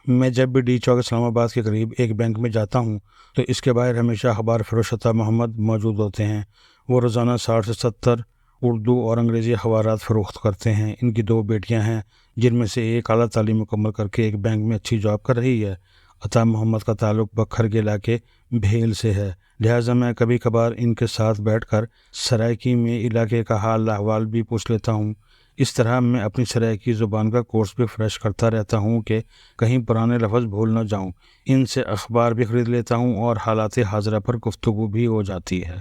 میں جب بھی ڈی چوک اسلام آباد کے قریب ایک بینک میں جاتا ہوں تو اس کے باہر ہمیشہ اخبار فروش عطا محمد موجود ہوتے ہیں۔ وہ روزانہ 60 سے 70 اردو اور انگریزی اخبارات فروخت کرتے ہیں۔ ان کی 2 بیٹیاں ہیں جن میں سے ایک اعلیٰ تعلیم مکمل کر کے ایک بینک میں اچھی جاب کر رہی ہے۔ عطا محمد کا تعلق بکھر کے علاقے بھیل سے ہے، لہٰذا میں کبھی کبھار ان کے ساتھ بیٹھ کر سرائکی میں علاقے کا حال احوال بھی پوچھ لیتا ہوں۔ اس طرح میں اپنی سرائکی زبان کا کورس بھی فریش کرتا رہتا ہوں کہ کہیں پرانے لفظ بھول نہ جاؤں۔ ان سے اخبار بھی خرید لیتا ہوں اور حالات حاضرہ پر گفتگو بھی ہو جاتی ہے۔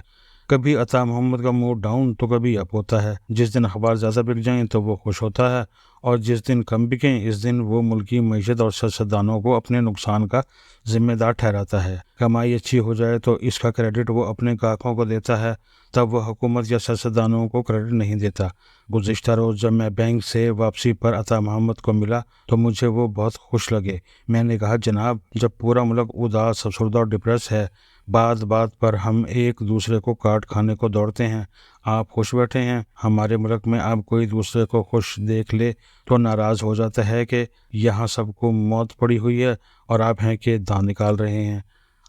کبھی عطا محمد کا موڈ ڈاؤن تو کبھی اپ ہوتا ہے۔ جس دن اخبار زیادہ بک جائیں تو وہ خوش ہوتا ہے، اور جس دن کم بکیں اس دن وہ ملکی معیشت اور سیاستدانوں کو اپنے نقصان کا ذمہ دار ٹھہراتا ہے۔ کمائی اچھی ہو جائے تو اس کا کریڈٹ وہ اپنے گاہکوں کو دیتا ہے، تب وہ حکومت یا سیاستدانوں کو کریڈٹ نہیں دیتا۔ گزشتہ روز جب میں بینک سے واپسی پر عطا محمد کو ملا تو مجھے وہ بہت خوش لگے۔ میں نے کہا، جناب، جب پورا ملک اداس، افسردہ اور ڈپریس ہے، بات بات پر ہم ایک دوسرے کو کاٹ کھانے کو دوڑتے ہیں، آپ خوش بیٹھے ہیں۔ ہمارے ملک میں اب کوئی دوسرے کو خوش دیکھ لے تو ناراض ہو جاتا ہے کہ یہاں سب کو موت پڑی ہوئی ہے اور آپ ہیں کہ دان نکال رہے ہیں۔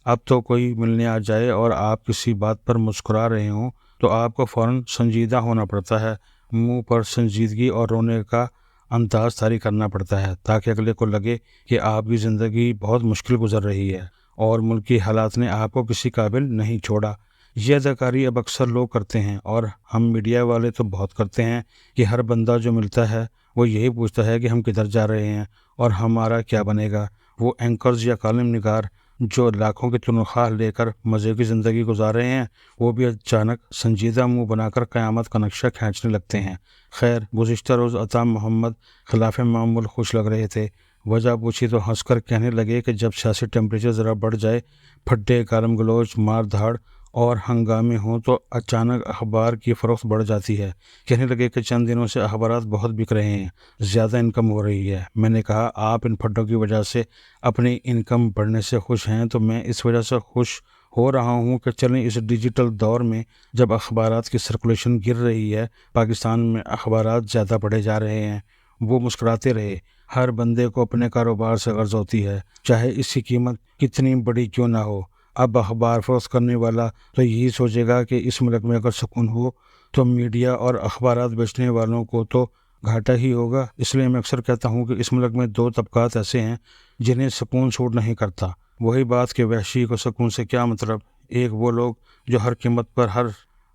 اب تو کوئی ملنے آ جائے اور آپ کسی بات پر مسکرا رہے ہوں تو آپ کو فوراً سنجیدہ ہونا پڑتا ہے، منہ پر سنجیدگی اور رونے کا انداز طاری کرنا پڑتا ہے تاکہ اگلے کو لگے کہ آپ کی زندگی بہت مشکل گزر رہی ہے اور ملکی حالات نے آپ کو کسی قابل نہیں چھوڑا۔ یہ اداکاری اب اکثر لوگ کرتے ہیں اور ہم میڈیا والے تو بہت کرتے ہیں کہ ہر بندہ جو ملتا ہے وہ یہی پوچھتا ہے کہ ہم کدھر جا رہے ہیں اور ہمارا کیا بنے گا۔ وہ اینکرز یا کالم نگار جو لاکھوں کی تنخواہ لے کر مزے کی زندگی گزار رہے ہیں، وہ بھی اچانک سنجیدہ منہ بنا کر قیامت کا نقشہ کھینچنے لگتے ہیں۔ خیر، گزشتہ روز عطا محمد خلاف معمول خوش لگ رہے تھے۔ وجہ پوچھی تو ہنس کر کہنے لگے کہ جب سیاسی ٹیمپریچر ذرا بڑھ جائے، پھٹے، گالم گلوچ، مار دھاڑ اور ہنگامے ہوں تو اچانک اخبار کی فروخت بڑھ جاتی ہے۔ کہنے لگے کہ چند دنوں سے اخبارات بہت بک رہے ہیں، زیادہ انکم ہو رہی ہے۔ میں نے کہا، آپ ان پھٹوں کی وجہ سے اپنی انکم بڑھنے سے خوش ہیں تو میں اس وجہ سے خوش ہو رہا ہوں کہ چلیں اس ڈیجیٹل دور میں جب اخبارات کی سرکولیشن گر رہی ہے، پاکستان میں اخبارات زیادہ پڑھے جا رہے ہیں۔ وہ مسکراتے رہے۔ ہر بندے کو اپنے کاروبار سے غرض ہوتی ہے، چاہے اس کی قیمت کتنی بڑی کیوں نہ ہو۔ اب اخبار فروخت کرنے والا تو یہی سوچے گا کہ اس ملک میں اگر سکون ہو تو میڈیا اور اخبارات بیچنے والوں کو تو گھاٹا ہی ہوگا۔ اس لیے میں اکثر کہتا ہوں کہ اس ملک میں 2 طبقات ایسے ہیں جنہیں سکون سوٹ نہیں کرتا۔ وہی بات کہ وحشی کو سکون سے کیا مطلب۔ ایک وہ لوگ جو ہر قیمت پر ہر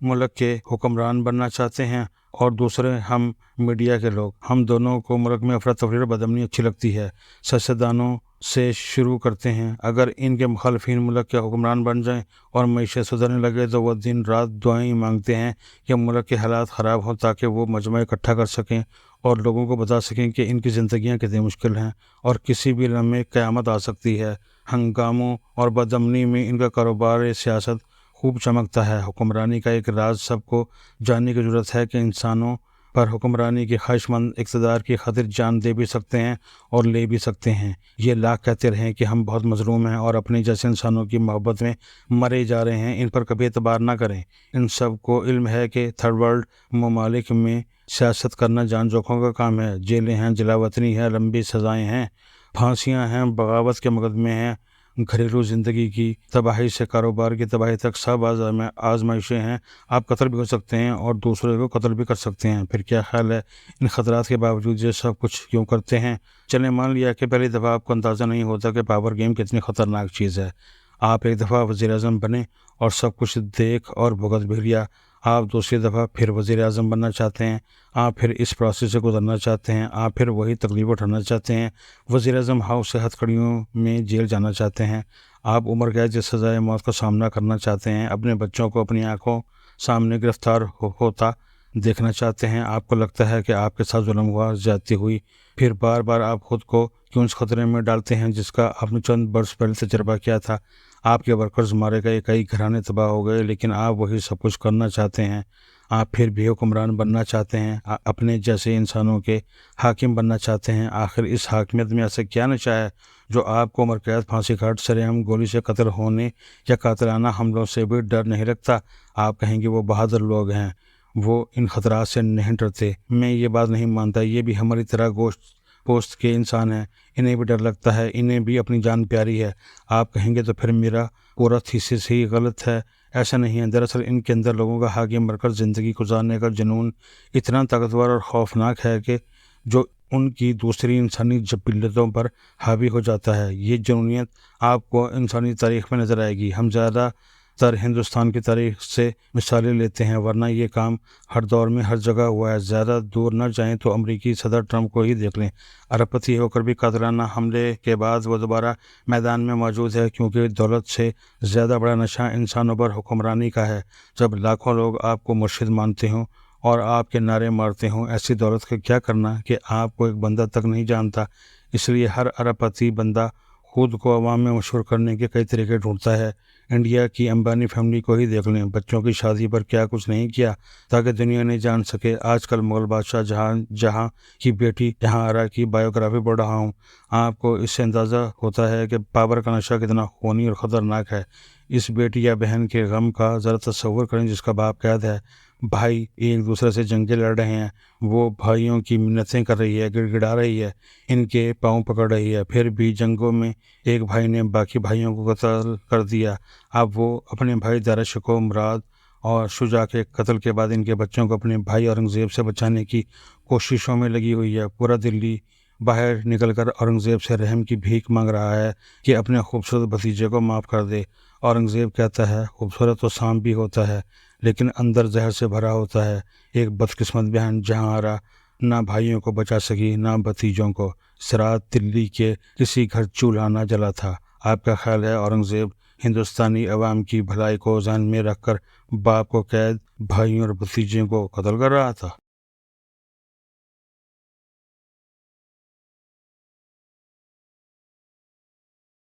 ملک کے حکمران بننا چاہتے ہیں، اور دوسرے ہم میڈیا کے لوگ۔ ہم دونوں کو ملک میں افراتفری اور بدامنی اچھی لگتی ہے۔ سیاستدانوں سے شروع کرتے ہیں، اگر ان کے مخالفین ملک کے حکمران بن جائیں اور معیشت سدھرنے لگے تو وہ دن رات دعائیں مانگتے ہیں کہ ملک کے حالات خراب ہوں تاکہ وہ مجمع اکٹھا کر سکیں اور لوگوں کو بتا سکیں کہ ان کی زندگیاں کتنی مشکل ہیں اور کسی بھی لمحے قیامت آ سکتی ہے۔ ہنگاموں اور بدامنی میں ان کا کاروبار سیاست خوب چمکتا ہے۔ حکمرانی کا ایک راز سب کو جاننے کی ضرورت ہے کہ انسانوں پر حکمرانی کی خواہش مند اقتدار کی خاطر جان دے بھی سکتے ہیں اور لے بھی سکتے ہیں۔ یہ لاکھ کہتے رہیں کہ ہم بہت مظلوم ہیں اور اپنے جیسے انسانوں کی محبت میں مرے جا رہے ہیں، ان پر کبھی اعتبار نہ کریں۔ ان سب کو علم ہے کہ تھرڈ ورلڈ ممالک میں سیاست کرنا جان جوکھوں کا کام ہے۔ جیلیں ہیں، جلاوطنی ہے، لمبی سزائیں ہیں، پھانسیاں ہیں، بغاوت کے مقدمے ہیں، گھریلو زندگی کی تباہی سے کاروبار کی تباہی تک سب آزمائشیں ہیں۔ آپ قتل بھی ہو سکتے ہیں اور دوسرے کو قتل بھی کر سکتے ہیں۔ پھر کیا خیال ہے ان خطرات کے باوجود یہ سب کچھ کیوں کرتے ہیں؟ چلیں مان لیا کہ پہلی دفعہ آپ کو اندازہ نہیں ہوتا کہ پاور گیم کتنی خطرناک چیز ہے۔ آپ ایک دفعہ وزیر اعظم بنے اور سب کچھ دیکھ اور بھگت بھی لیا۔ آپ دوسری دفعہ پھر وزیر اعظم بننا چاہتے ہیں، آپ پھر اس پروسیس سے گزرنا چاہتے ہیں، آپ پھر وہی تکلیف اٹھانا چاہتے ہیں، وزیر اعظم ہاؤس سے ہتھکڑیوں میں جیل جانا چاہتے ہیں، آپ عمر قید یا سزائے موت کا سامنا کرنا چاہتے ہیں، اپنے بچوں کو اپنی آنکھوں سامنے گرفتار ہوتا دیکھنا چاہتے ہیں۔ آپ کو لگتا ہے کہ آپ کے ساتھ ظلم ہوا، زیادتی ہوئی، پھر بار بار آپ خود کو کیوں اس خطرے میں ڈالتے ہیں جس کا آپ نے چند برس پہلے تجربہ کیا تھا۔ آپ کے ورکرز مارے گئے، کئی گھرانے تباہ ہو گئے، لیکن آپ وہی سب کچھ کرنا چاہتے ہیں۔ آپ پھر بھی حکمران بننا چاہتے ہیں، اپنے جیسے انسانوں کے حاکم بننا چاہتے ہیں۔ آخر اس حاکمیت میں ایسا کیا نشہ ہے جو آپ کو عمر قید، پھانسی کاٹ، سرعام گولی سے قتل ہونے یا قاتلانہ حملوں سے بھی ڈر نہیں لگتا؟ آپ کہیں گے وہ بہادر لوگ ہیں، وہ ان خطرات سے نہیں ڈرتے۔ میں یہ بات نہیں مانتا۔ یہ بھی ہماری طرح گوشت پوست کے انسان ہیں، انہیں بھی ڈر لگتا ہے، انہیں بھی اپنی جان پیاری ہے۔ آپ کہیں گے تو پھر میرا پورا تھیسس ہی غلط ہے۔ ایسا نہیں ہے، دراصل ان کے اندر لوگوں کا حاکم بن کر زندگی گزارنے کا جنون اتنا طاقتور اور خوفناک ہے کہ جو ان کی دوسری انسانی جبلتوں پر حاوی ہو جاتا ہے۔ یہ جنونیت آپ کو انسانی تاریخ میں نظر آئے گی۔ ہم زیادہ تر ہندوستان کی تاریخ سے مثالیں لیتے ہیں، ورنہ یہ کام ہر دور میں ہر جگہ ہوا ہے۔ زیادہ دور نہ جائیں تو امریکی صدر ٹرمپ کو ہی دیکھ لیں۔ ارب پتی ہو کر بھی قاتلانہ حملے کے بعد وہ دوبارہ میدان میں موجود ہے، کیونکہ دولت سے زیادہ بڑا نشہ انسانوں پر حکمرانی کا ہے۔ جب لاکھوں لوگ آپ کو مرشد مانتے ہوں اور آپ کے نعرے مارتے ہوں، ایسی دولت کا کیا کرنا کہ آپ کو ایک بندہ تک نہیں جانتا۔ اس لیے ہر ارب پتی بندہ خود کو عوام میں مشہور کرنے کے کئی طریقے ڈھونڈتا ہے۔ انڈیا کی امبانی فیملی کو ہی دیکھ لیں، بچوں کی شادی پر کیا کچھ نہیں کیا تاکہ دنیا نہیں جان سکے۔ آج کل مغل بادشاہ جہاں کی بیٹی جہاں آرا کی بائیوگرافی پڑھ رہا ہوں، آپ کو اس سے اندازہ ہوتا ہے کہ پاور کا نشہ کتنا خونی اور خطرناک ہے۔ اس بیٹی یا بہن کے غم کا ذرا تصور کریں جس کا باپ قید ہے، بھائی ایک دوسرے سے جنگیں لڑ رہے ہیں، وہ بھائیوں کی منتیں کر رہی ہے، گڑ گڑا رہی ہے، ان کے پاؤں پکڑ رہی ہے، پھر بھی جنگوں میں ایک بھائی نے باقی بھائیوں کو قتل کر دیا۔ اب وہ اپنے بھائی دارش کو مراد اور شجاع کے قتل کے بعد ان کے بچوں کو اپنے بھائی اورنگزیب سے بچانے کی کوششوں میں لگی ہوئی ہے۔ پورا دلی باہر نکل کر اورنگزیب سے رحم کی بھیک مانگ رہا ہے کہ اپنے خوبصورت بھتیجے کو معاف کر دے۔ اورنگزیب کہتا ہے خوبصورت تو سام بھی ہوتا ہے لیکن اندر زہر سے بھرا ہوتا ہے۔ ایک بدقسمت بہن جہاں آرا نہ بھائیوں کو بچا سکی نہ بھتیجوں کو۔ اس رات دلی کے کسی گھر چولہا نہ جلا تھا۔ آپ کا خیال ہے اورنگزیب ہندوستانی عوام کی بھلائی کو ذہن میں رکھ کر باپ کو قید، بھائیوں اور بھتیجوں کو قتل کر رہا تھا؟